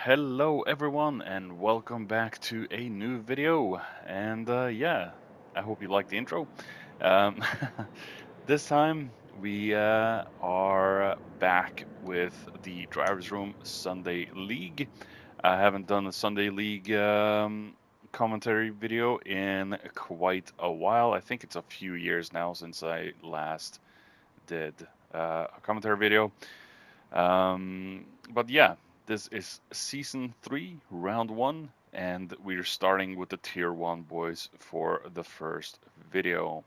Hello everyone and welcome back to a new video. And yeah, I hope you like the intro. Um, this time we are back with the Drivers Room Sunday League. I haven't done a Sunday League commentary video in quite a while. I think it's a few years now since I last did a commentary video. But yeah, this is season 3, round 1, and we're starting with the tier 1 boys for the first video.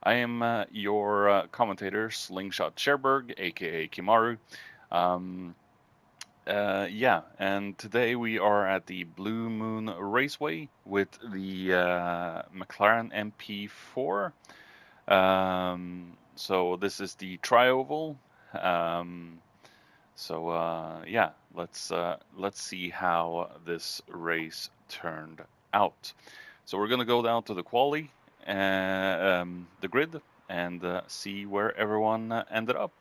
I am your commentator, Slingshot Cherberg, aka Kimaru. Um, yeah, and today we are at the Blue Moon Raceway with the McLaren MP4. So this is the tri-oval. Um, yeah, let's see how this race turned out. So we're gonna go down to the quali, the grid, and see where everyone ended up.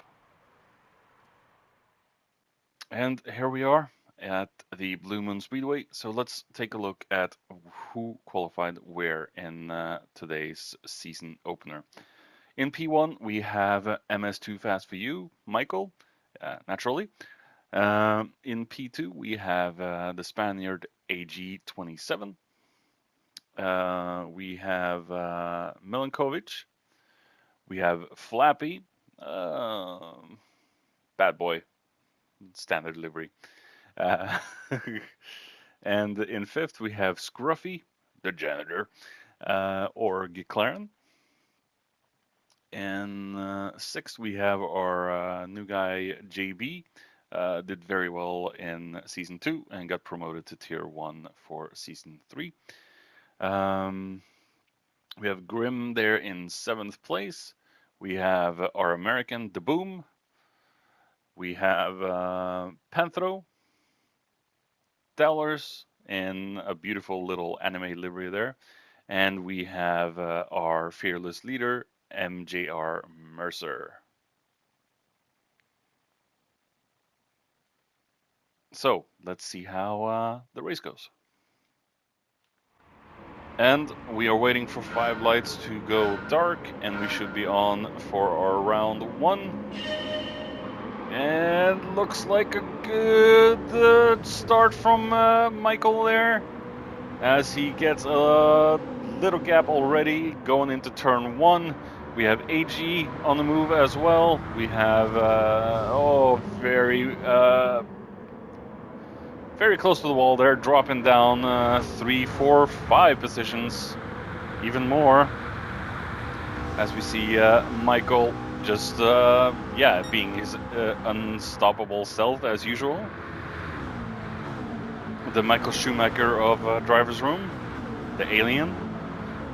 And here we are at the Blue Moon Speedway. So let's take a look at who qualified where in today's season opener. In P1 we have MS2 Fast for You, Michael, naturally. In P2, we have the Spaniard AG27. We have Milinkovic. We have Flappy. Bad boy. Standard livery. Uh, and in fifth, we have Scruffy, the janitor, or Giclaren. And sixth, we have our new guy, JB. Did very well in season 2 and got promoted to tier 1 for season 3. We have Grim there in 7th place. We have our American, The Boom. We have Panthro, Dellers in a beautiful little anime livery there. And we have our fearless leader, MJR Mercer. So let's see how the race goes. And we are waiting for 5 lights to go dark, and we should be on for our round 1. And looks like a good start from Michael there, as he gets a little gap already going into turn 1. We have AG on the move as well. We have, very close to the wall there, dropping down 3, 4, 5 positions, even more, as we see Michael just, being his unstoppable self as usual. The Michael Schumacher of Driver's Room, the alien.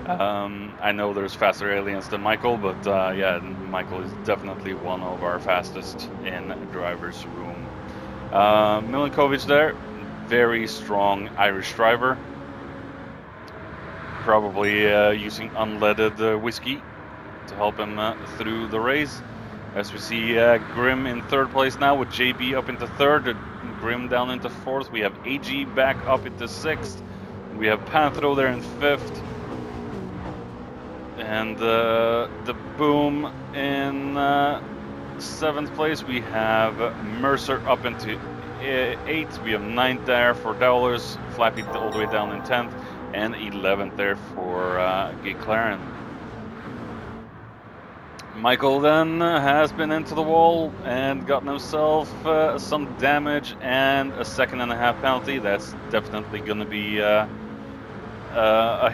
I know there's faster aliens than Michael, but yeah, Michael is definitely one of our fastest in Driver's Room. Milinkovic there, very strong Irish driver. Probably using unleaded whiskey to help him through the race. As we see Grim in 3rd place now, with JB up into 3rd, Grim down into 4th. We have AG back up into 6th. We have Panthro there in 5th. And the Boom in 7th place. We have Mercer up into 8th. We have 9th there for Dowlers, Flappy all the way down in 10th, and 11th there for Giclaren. Michael then has been into the wall and gotten himself some damage and a 2.5 penalty. That's definitely going to be a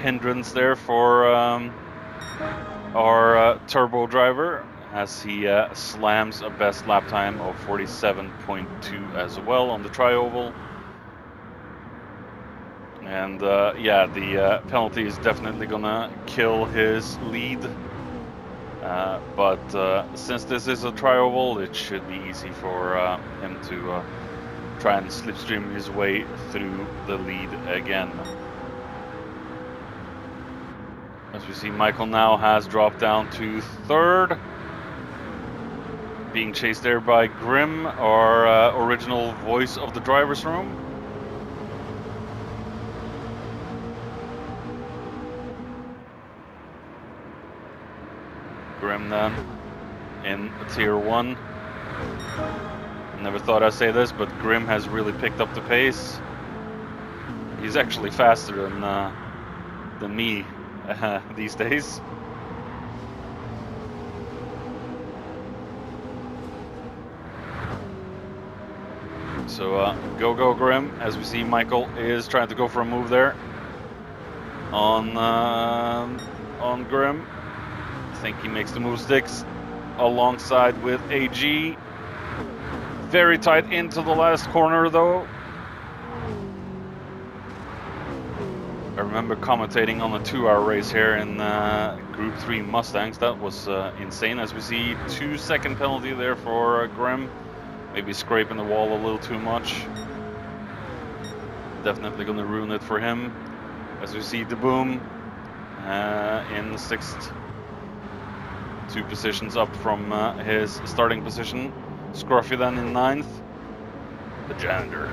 hindrance there for our turbo driver, as he slams a best lap time of 47.2 as well on the tri-oval. And yeah, the penalty is definitely gonna kill his lead. But since this is a tri-oval, it should be easy for him to try and slipstream his way through the lead again. As we see, Michael now has dropped down to 3rd, being chased there by Grim, our original voice of the Driver's Room. Grim then in Tier 1. Never thought I'd say this, but Grim has really picked up the pace. He's actually faster than me these days. So go Grim, as we see Michael is trying to go for a move there on Grim. I think he makes the move sticks alongside with AG. Very tight into the last corner though. I remember commentating on a 2-hour race here in Group 3 Mustangs. That was insane, as we see 2-second penalty there for Grim. Maybe scraping the wall a little too much. Definitely gonna ruin it for him. As we see the Boom in the 6th. 2 positions up from his starting position. Scruffy then in 9th. The janitor.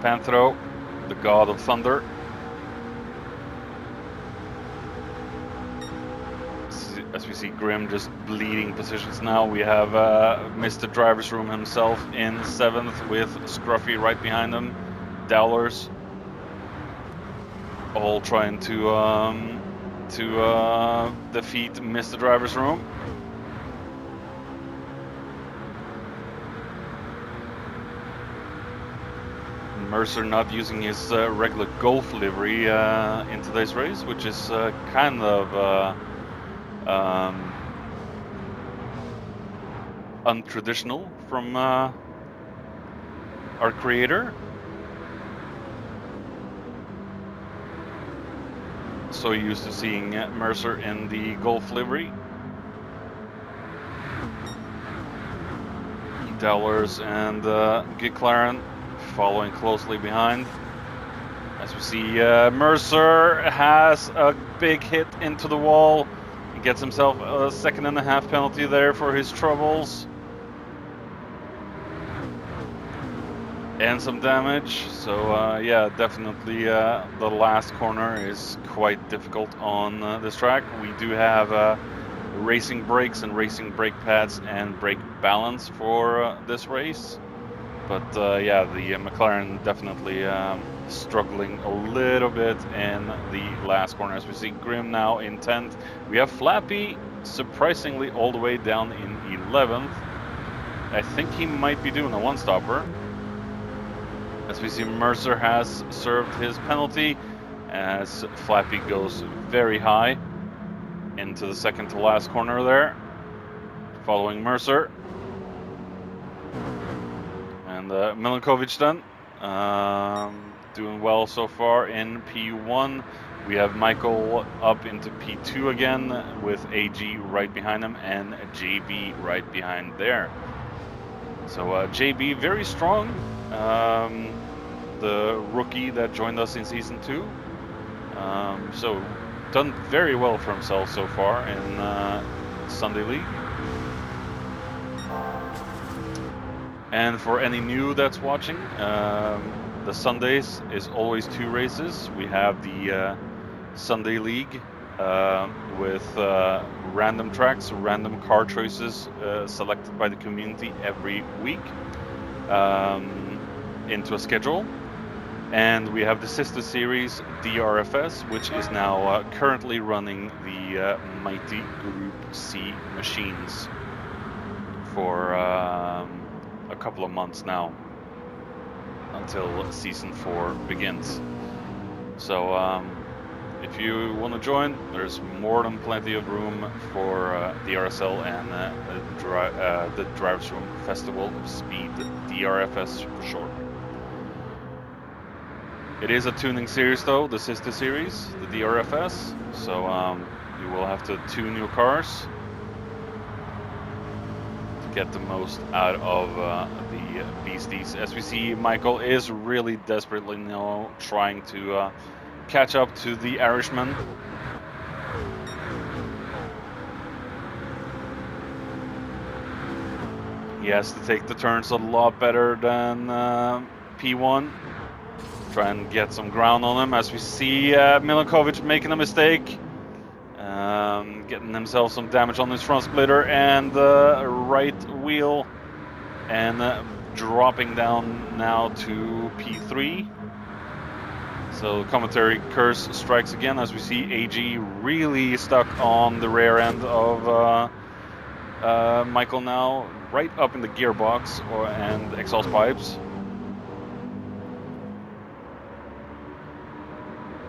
Panthro, the god of thunder. As we see Grim just bleeding positions now, we have Mr. Driver's Room himself in 7th with Scruffy right behind him. Dowlers all trying to defeat Mr. Driver's Room. Mercer not using his regular Golf livery in today's race, which is kind of untraditional from our creator. So used to seeing Mercer in the Golf livery. Dowlers and Giclaren following closely behind. As we see, Mercer has a big hit into the wall. He gets himself a 2.5 penalty there for his troubles. And some damage. So yeah, definitely the last corner is quite difficult on this track. We do have racing brakes and racing brake pads and brake balance for this race. But yeah, the McLaren definitely struggling a little bit in the last corner. As we see Grim now in 10th. We have Flappy surprisingly all the way down in 11th. I think he might be doing a one-stopper. As we see Mercer has served his penalty as Flappy goes very high into the second to last corner there, following Mercer. And Milinkovic then, doing well so far in P1. We have Michael up into P2 again with AG right behind him and JB right behind there. So JB very strong, the rookie that joined us in Season 2. So done very well for himself so far in Sunday League. And for any new that's watching, the Sundays is always 2 races. We have the Sunday League with random tracks, random car choices selected by the community every week into a schedule. And we have the sister series DRFS, which is now currently running the Mighty Group C machines for a couple of months now until Season 4 begins. So if you want to join, there's more than plenty of room for DRSL and the Drivers' Room Festival of Speed, DRFS for short. It is a tuning series though, the sister series, the DRFS, so you will have to tune your cars to get the most out of the beasties. As we see, Michael is really desperately now trying to catch up to the Irishman. He has to take the turns a lot better than P1. try and get some ground on him, as we see Milankovic making a mistake. Getting himself some damage on his front splitter and the right wheel, and dropping down now to P3. So commentary curse strikes again, as we see AG really stuck on the rear end of Michael now, right up in the gearbox and exhaust pipes.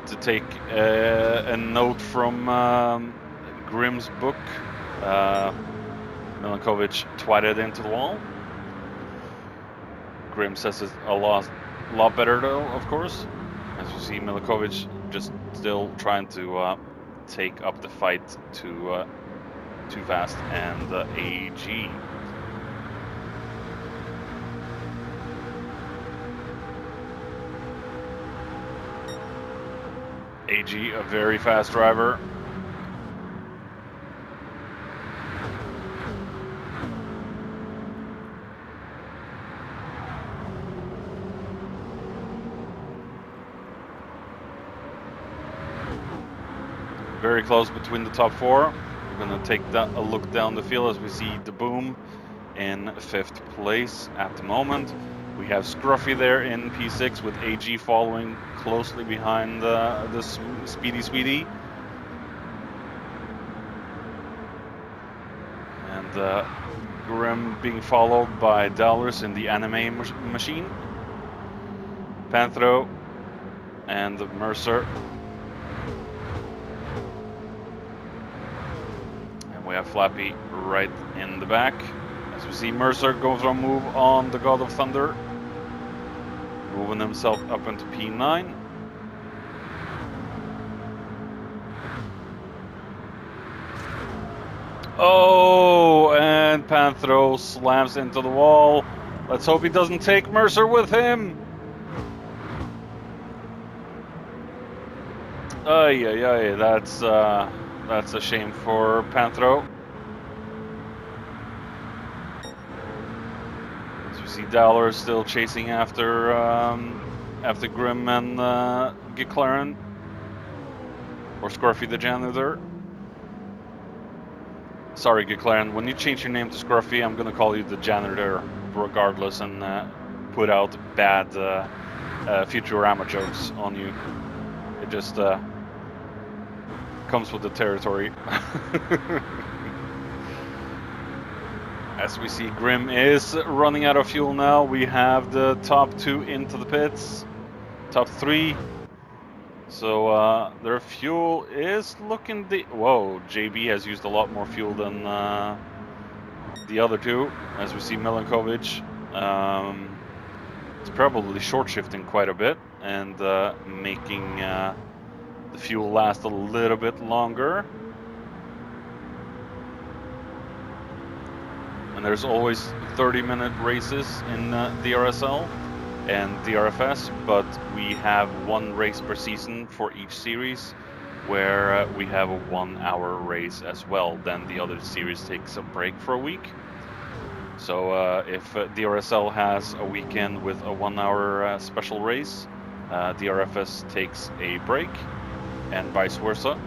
To take a note from Grimm's book, Milankovic twatted into the wall. Grimm says it's a lot better though, of course. As you see, Milankovic just still trying to take up the fight to Too Fast and AG. AG, a very fast driver. Very close between the top four. We're going to take a look down the field as we see the Boom in 5th place at the moment. We have Scruffy there in P6 with AG following closely behind the Speedy Sweetie. And Grimm being followed by Dallas in the Anime Machine. Panthro and Mercer. And we have Flappy right in the back. As we see, Mercer goes for a move on the God of Thunder, moving himself up into P9. Oh, and Panthro slams into the wall. Let's hope he doesn't take Mercer with him. Ay, that's a shame for Panthro. As we see, Dowler still chasing after Grimm and Giclaren, or Scruffy the janitor. Sorry, Giclaren, when you change your name to Scruffy, I'm gonna call you the janitor regardless, and put out bad Futurama jokes on you. It just comes with the territory. As we see, Grimm is running out of fuel now. We have the top 2 into the pits, top 3. So their fuel is looking whoa, JB has used a lot more fuel than the other 2. As we see, Milankovic it's probably short shifting quite a bit and making the fuel last a little bit longer. And there's always 30-minute races in DRSL and DRFS, but we have 1 race per season for each series, where we have a 1-hour race as well. Then the other series takes a break for a week. So if DRSL has a weekend with a 1-hour special race, DRFS takes a break, and vice versa.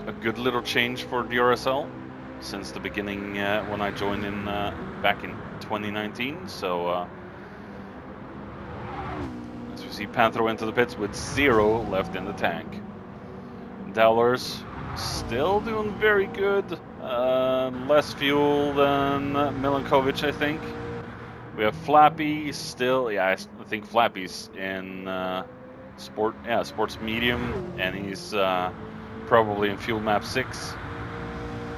A good little change for DRSL since the beginning when I joined in back in 2019. So as we see, Panthro into the pits with 0 left in the tank. Dowlers still doing very good. Less fuel than Milankovic, I think. We have Flappy still. Yeah, I think Flappy's in sports medium, and he's probably in fuel map 6.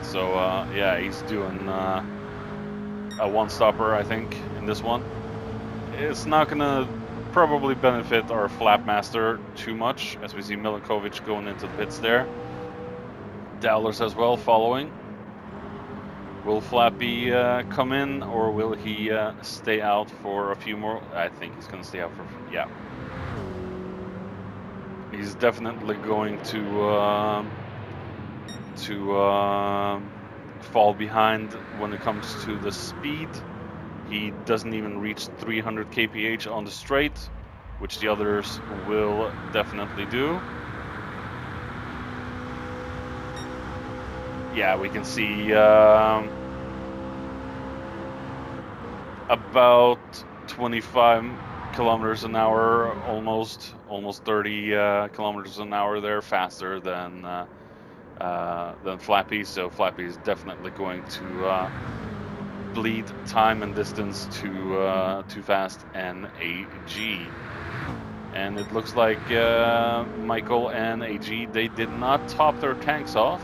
So yeah, he's doing a one-stopper, I think, in this one. It's not gonna probably benefit our Flapmaster too much, as we see Milankovic going into the pits there. Dowlers as well following. Will Flappy come in, or will he stay out for a few more? I think he's gonna stay out for, yeah. He's definitely going to fall behind when it comes to the speed. He doesn't even reach 300 kph on the straight, which the others will definitely do. Yeah, we can see about 25 kilometers an hour, almost 30 kilometers an hour there, faster than Flappy. So Flappy is definitely going to bleed time and distance to Too Fast and AG. And it looks like Michael and AG, they did not top their tanks off.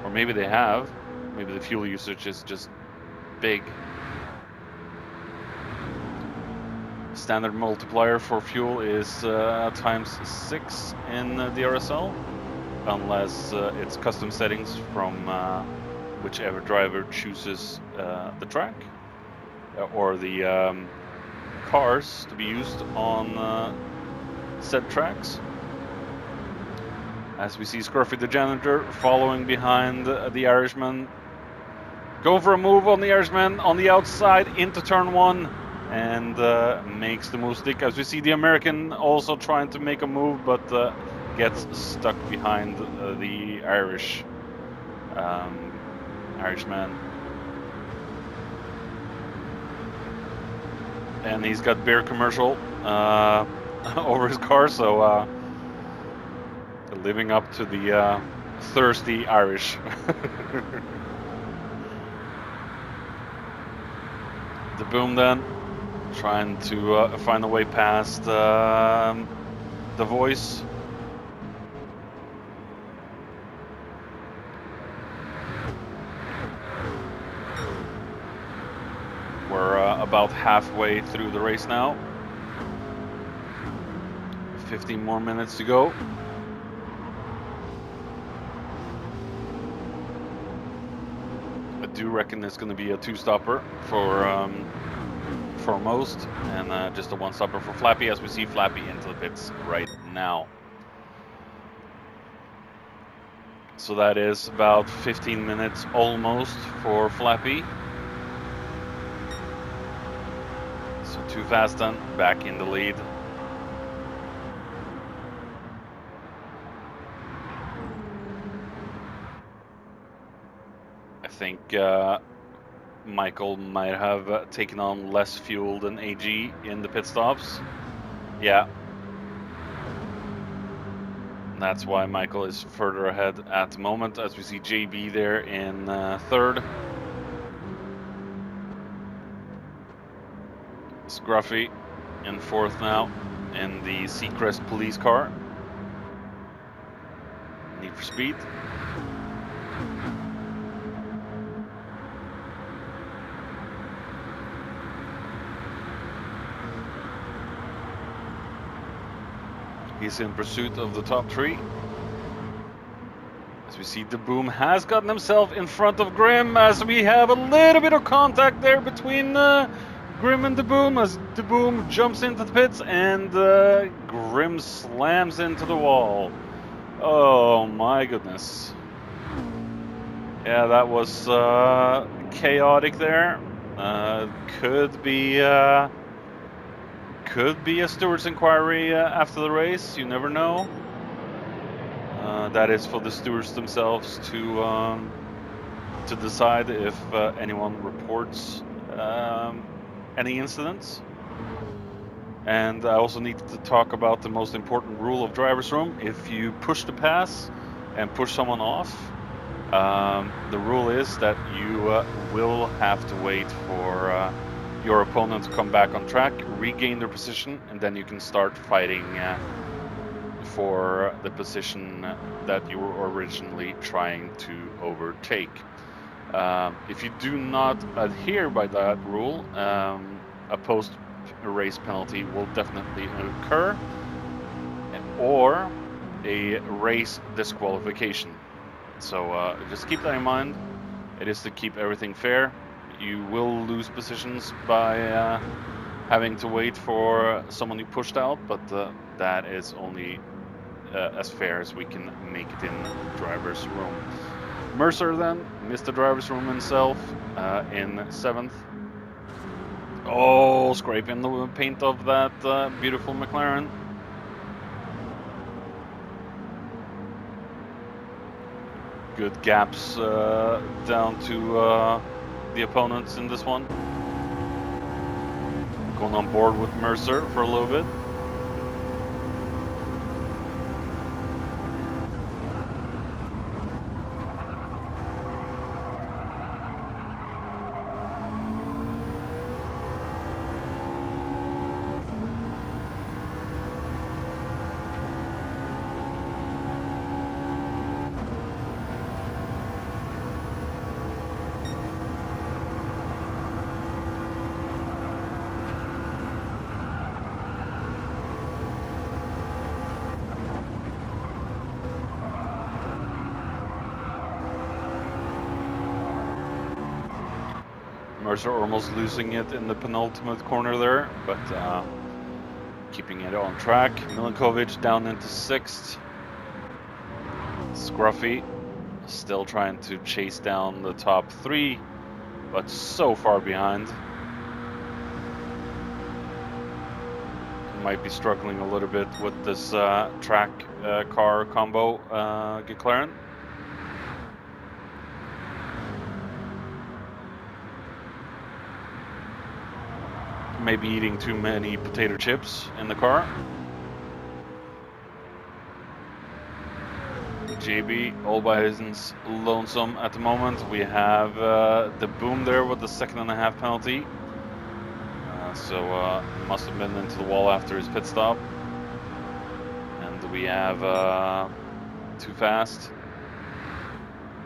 Or maybe they have. Maybe the fuel usage is just big. Standard multiplier for fuel is ×6 in DRSL, unless it's custom settings from whichever driver chooses the track or the cars to be used on said tracks. As we see Scruffy the janitor following behind the Irishman. Go for a move on the Irishman on the outside into turn 1 and makes the move stick. As we see the American also trying to make a move, but gets stuck behind the Irishman. And he's got beer commercial over his car, so living up to the thirsty Irish. The Boom then, trying to find a way past the Voice. We're about halfway through the race now. 15 more minutes to go. I do reckon it's going to be a 2-stopper for most, and just a 1-stopper for Flappy, as we see Flappy into the pits right now. So that is about 15 minutes almost for Flappy. So Too Fast then, back in the lead. I think Michael might have taken on less fuel than AG in the pit stops. Yeah. That's why Michael is further ahead at the moment, as we see JB there in 3rd. Scruffy in 4th now in the Seacrest police car. Need for Speed. He's in pursuit of the top 3. As we see, the Boom has gotten himself in front of Grim, as we have a little bit of contact there between Grim and the Boom, as the Boom jumps into the pits and Grim slams into the wall. Oh my goodness. Yeah, that was chaotic there. Could be a steward's inquiry after the race. You never know. That is for the stewards themselves to decide if anyone reports any incidents. And I also need to talk about the most important rule of driver's room. If you push the pass and push someone off, the rule is that you will have to wait for your opponent to come back on track, regain their position, and then you can start fighting for the position that you were originally trying to overtake. If you do not adhere by that rule, a post-race penalty will definitely occur, or a race disqualification. So just keep that in mind. It is to keep everything fair. You will lose positions by having to wait for someone you pushed out, but that is only as fair as we can make it in driver's room. Mercer then missed the driver's room himself in 7th. Oh, scraping the paint of that beautiful McLaren. Good gaps down to the opponents in this one. Going on board with Mercer for a little bit. Mercer almost losing it in the penultimate corner there, but keeping it on track. Milinkovic down into 6th. Scruffy still trying to chase down the top 3, but so far behind. Might be struggling a little bit with this track car combo McLaren. Maybe eating too many potato chips in the car. JB all by his lonesome at the moment. We have the boom there with the 2.5 penalty. So must have been into the wall after his pit stop. And we have too fast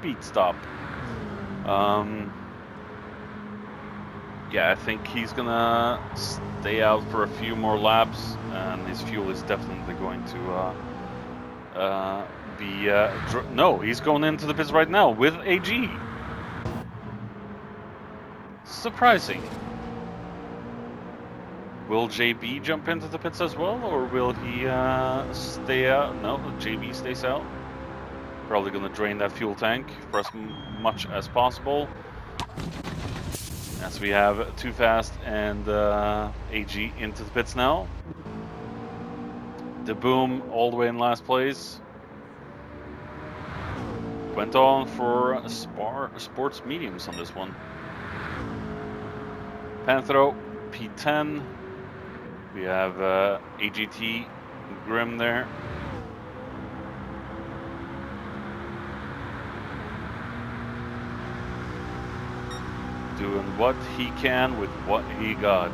beat stop. Yeah, I think he's gonna stay out for a few more laps, and his fuel is definitely going to be... no, he's going into the pits right now with AG. Surprising. Will JB jump into the pits as well, or will he stay out? No, JB stays out. Probably gonna drain that fuel tank for as much as possible. As we have Too Fast and AG into the pits now. The Boom all the way in last place. Went on for sports mediums on this one. Panthro P10. We have AGT Grim there. Doing what he can with what he got.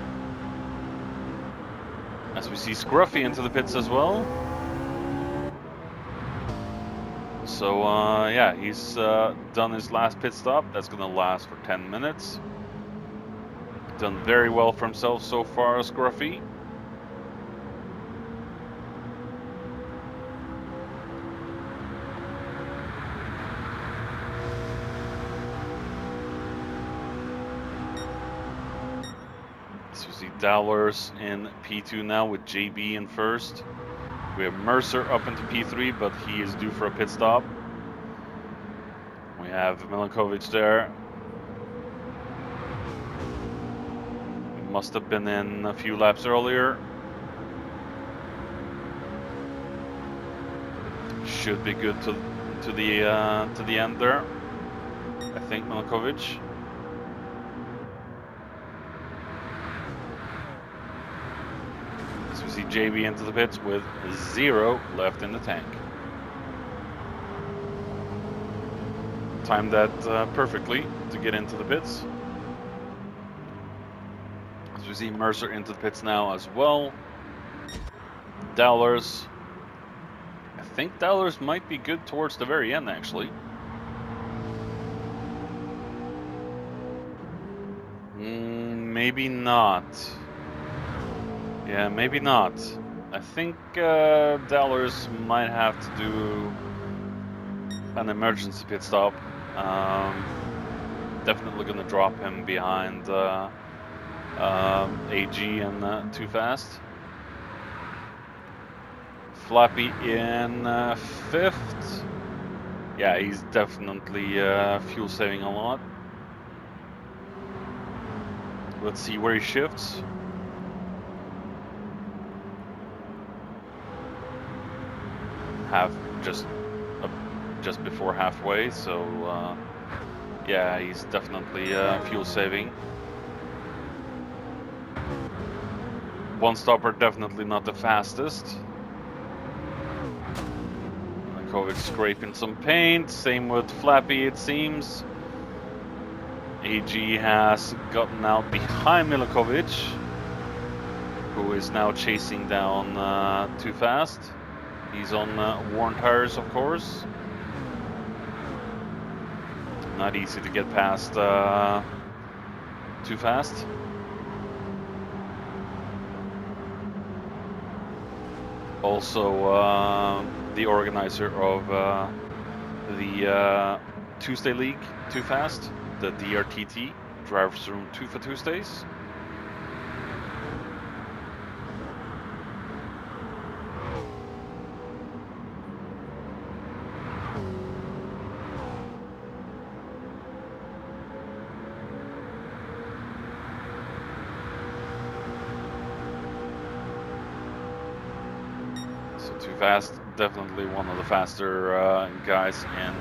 As we see Scruffy into the pits as well. So yeah, he's done his last pit stop. That's gonna last for 10 minutes. Done very well for himself so far, Scruffy. So we see Dowlers in P2 now with JB in first. We have Mercer up into P3, but he is due for a pit stop. We have Milinkovic there. Must have been in a few laps earlier. Should be good to the end there. I think Milinkovic. So we see JB into the pits with 0 left in the tank. Timed that perfectly to get into the pits. As we see Mercer into the pits now as well. Dowlers. I think Dowlers might be good towards the very end, actually. Maybe not. Yeah, maybe not. I think Dowlers might have to do an emergency pit stop. Definitely gonna drop him behind AG and Too Fast. Flappy in 5th. Yeah, he's definitely fuel saving a lot. Let's see where he shifts. Just before halfway, so yeah, he's definitely fuel saving. One stopper definitely not the fastest. Kovic scraping some paint, same with Flappy it seems. AG has gotten out behind Milikovic, who is now chasing down too fast. He's on worn tires, of course. Not easy to get past too fast. Also, the organizer of the Tuesday League, Too Fast, the DRTT, Drivers Room 2 for Tuesdays. So Too Fast, definitely one of the faster guys in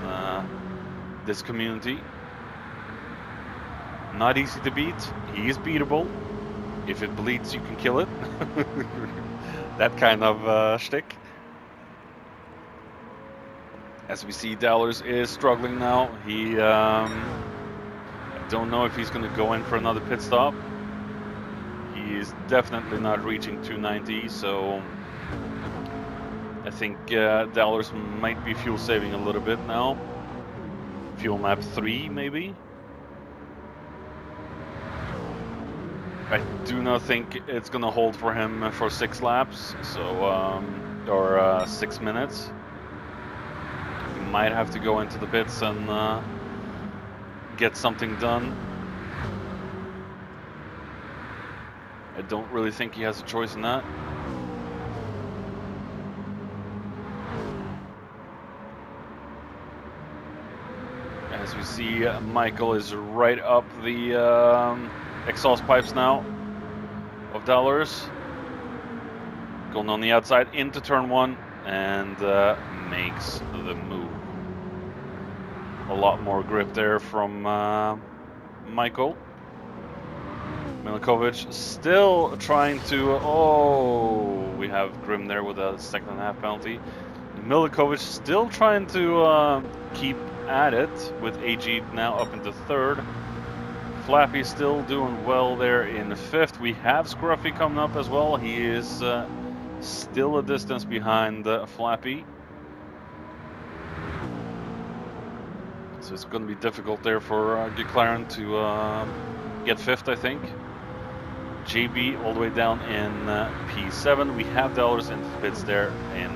this community. Not easy to beat. He is beatable. If it bleeds, you can kill it. That kind of shtick. As we see, Dallers is struggling now. He, I don't know if he's going to go in for another pit stop. He is definitely not reaching 290, so I think Dallers might be fuel saving a little bit now. Fuel map 3, maybe. I do not think it's going to hold for him for 6 laps, so or 6 minutes. He might have to go into the pits and get something done. I don't really think he has a choice in that. As we see, Michael is right up the exhaust pipes now of Dallers. Going on the outside into turn 1 and makes the move. A lot more grip there from Michael. Milikovic still trying to, oh, we have Grim there with a 2.5 penalty. Milikovic still trying to keep at it with AG now up into 3rd. Flappy still doing well there in 5th. We have Scruffy coming up as well. He is still a distance behind Flappy. So it's going to be difficult there for GT7 to get 5th, I think. JB all the way down in P7. We have Dallers in the pits there in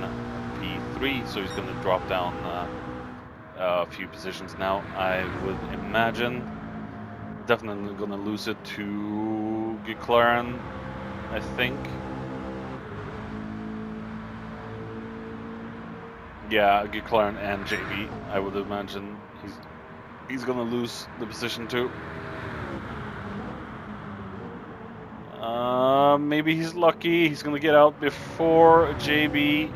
P3, so he's going to drop down a few positions now, I would imagine. Definitely going to lose it to GT7, I think. Yeah, GT7 and JB, I would imagine he's going to lose the position too. Maybe he's lucky. He's going to get out before JB,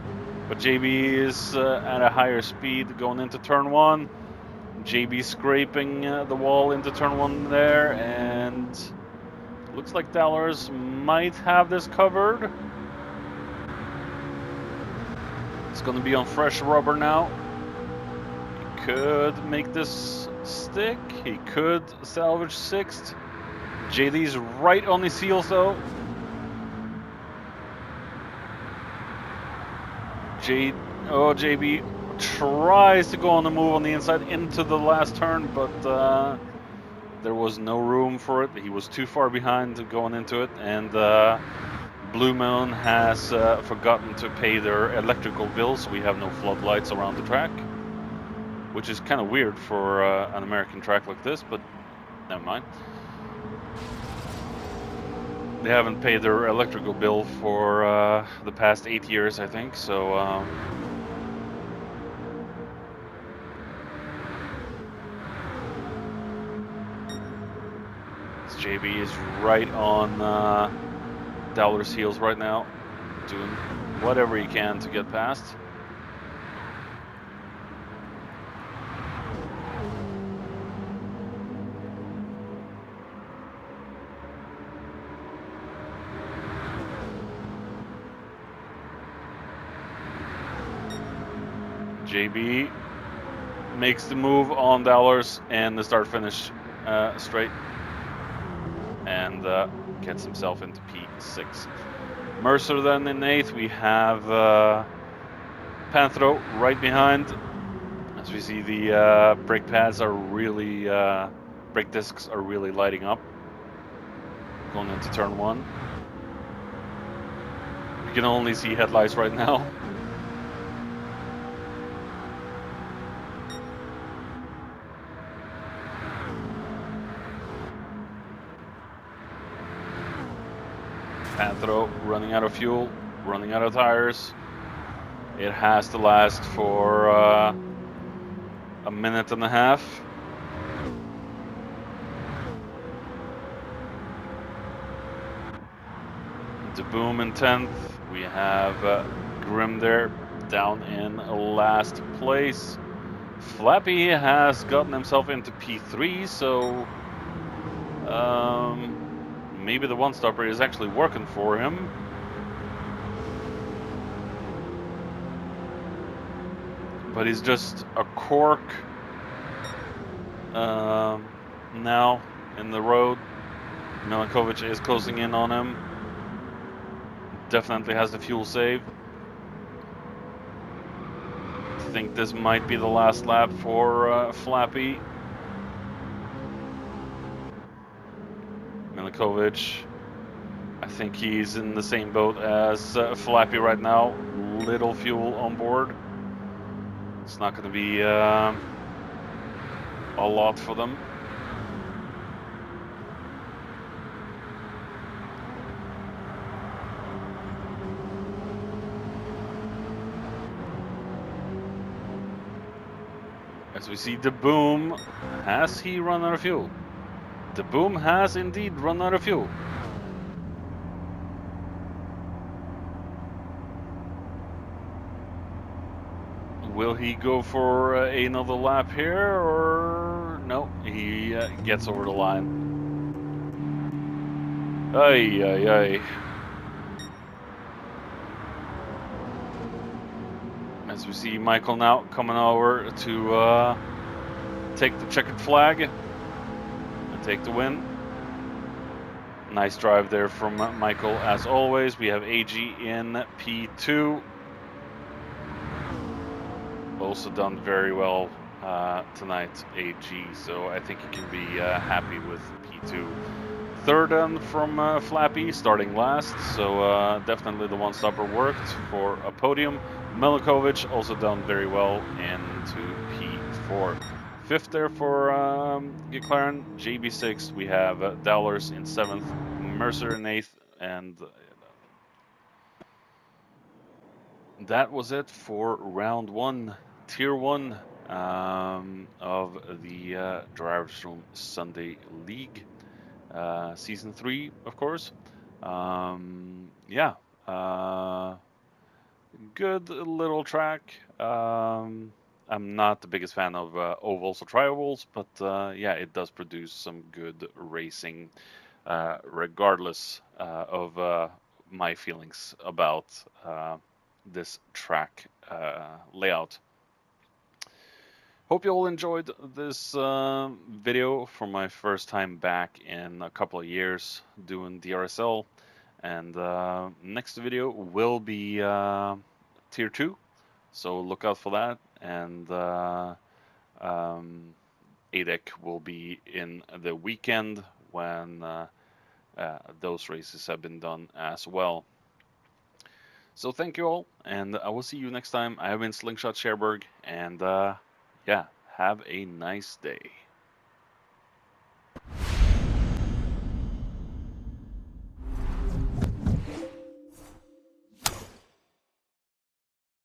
but JB is at a higher speed going into turn 1. JB scraping the wall into turn 1 there, and looks like Dallers might have this covered. It's going to be on fresh rubber now. He could make this stick. He could salvage 6th. JD's right on his heels though. JB tries to go on the move on the inside into the last turn, but there was no room for it. He was too far behind going into it, and Blue Moon has forgotten to pay their electrical bills, so we have no floodlights around the track, which is kind of weird for an American track like this, but never mind. They haven't paid their electrical bill for the past 8 years, I think, so JB is right on Dowler's heels right now, doing whatever he can to get past. JB makes the move on Dowlers and the start-finish straight, and gets himself into P6. Mercer then in 8th. We have Panthro right behind. As we see, the brake pads are really, brake discs are really lighting up. Going into turn 1. You can only see headlights right now. Panthro running out of fuel, running out of tires. It has to last for a minute and a half. The Boom in 10th. We have Grim there down in last place. Flappy has gotten himself into P3, so maybe the one-stopper is actually working for him. But he's just a cork now in the road. Milinkovic is closing in on him. Definitely has the fuel save. I think this might be the last lap for Flappy. Milinkovic, I think he's in the same boat as Flappy right now. Little fuel on board. It's not going to be a lot for them. As we see the Boom, has he run out of fuel? The Boom has indeed run out of fuel. Will he go for another lap here, or no? He gets over the line. Ay, ay, ay. As we see Michael now coming over to take the checkered flag and take the win. Nice drive there from Michael as always. We have AG in P2. Also done very well tonight, AG, so I think he can be happy with P2. Third from Flappy, starting last, so definitely the one-stopper worked for a podium. Milinkovic also done very well into P4. Fifth there for McLaren, JB6. We have Dowlers in 7th, Mercer in 8th, and that was it for round 1, Tier 1 of the Drivers Room Sunday League. Season 3, of course. Yeah, good little track. I'm not the biggest fan of ovals or tri-ovals, but yeah, it does produce some good racing, regardless of my feelings about this track layout. Hope you all enjoyed this video for my first time back in a couple of years doing DRSL. And next video will be Tier 2, so look out for that. And ADEC will be in the weekend when those races have been done as well. So thank you all, and I will see you next time. I have been Slingshot Cherbourg, and yeah, have a nice day.